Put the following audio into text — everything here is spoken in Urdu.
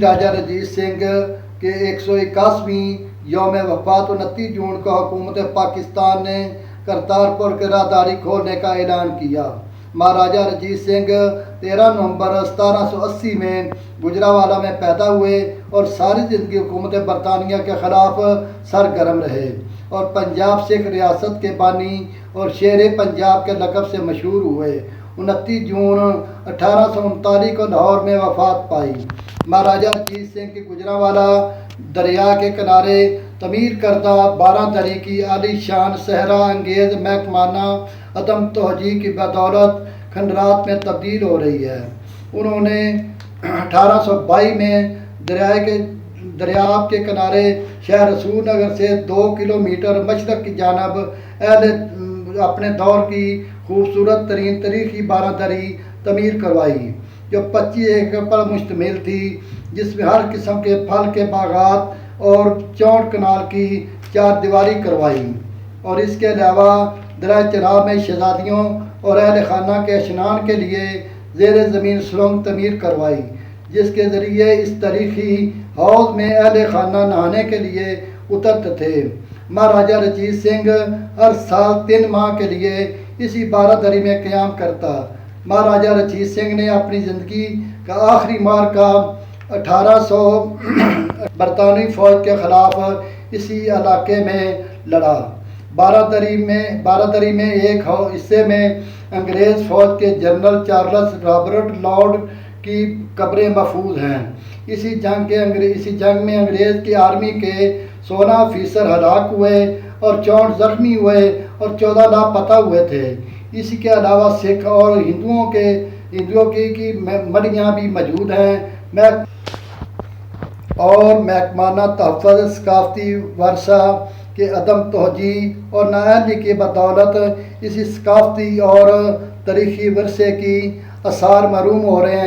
راجہ رنجیت سنگھ کے 181ویں یوم وفات 29 جون کو حکومت پاکستان نے کرتارپور کی راہداری کھولنے کا اعلان کیا۔ مہاراجہ رنجیت سنگھ 13 نومبر 1780 میں گجرانوالہ میں پیدا ہوئے اور ساری زندگی حکومت برطانیہ کے خلاف سرگرم رہے اور پنجاب سکھ ریاست کے بانی اور شیر پنجاب کے لقب سے مشہور ہوئے۔ 29 جون 1839 کو لاہور میں وفات پائی۔ مہاراجہ رنجیت سنگھ کی گجرانوالہ دریا کے کنارے تعمیر کردہ 12 دری کی عالی شان صحرا انگیز محکمانہ عدم توجہی کی بدولت کھنڈرات میں تبدیل ہو رہی ہے۔ انہوں نے 1822 میں دریاب کے کنارے شہر رسول نگر سے 2 کلومیٹر مشرق کی جانب اپنے دور کی خوبصورت ترین تاریخی 12 دری تعمیر کروائی، جو 25 ایکڑ پر مشتمل تھی، جس میں ہر قسم کے پھل کے باغات اور 64 کنال کی 4 دیواری کروائی، اور اس کے علاوہ دریائے چناب میں شہزادیوں اور اہل خانہ کے اشنان کے لیے زیر زمین سرنگ تعمیر کروائی، جس کے ذریعے اس تاریخی حوض میں اہل خانہ نہانے کے لیے اترتے تھے۔ مہاراجہ رنجیت سنگھ ہر سال 3 ماہ کے لیے اسی 12 دری میں قیام کرتا۔ مہاراجہ رنجیت سنگھ نے اپنی زندگی کا آخری معرکہ 1800 برطانوی فوج کے خلاف اسی علاقے میں لڑا۔ 12 دری میں ایک حصے میں انگریز فوج کے جنرل چارلس رابرٹ لارڈ کی قبریں محفوظ ہیں۔ اسی جنگ میں انگریز کی آرمی کے 16 افسر ہلاک ہوئے اور 64 زخمی ہوئے اور 14 لاپتہ ہوئے تھے۔ اسی کے علاوہ سکھ اور ہندوؤں کی مڑیاں بھی موجود ہیں اور محکمانہ تحفظ ثقافتی ورثہ کے عدم توجہی اور نااہلی کی بدولت اسی ثقافتی اور تاریخی ورثے کی آثار محروم ہو رہے ہیں۔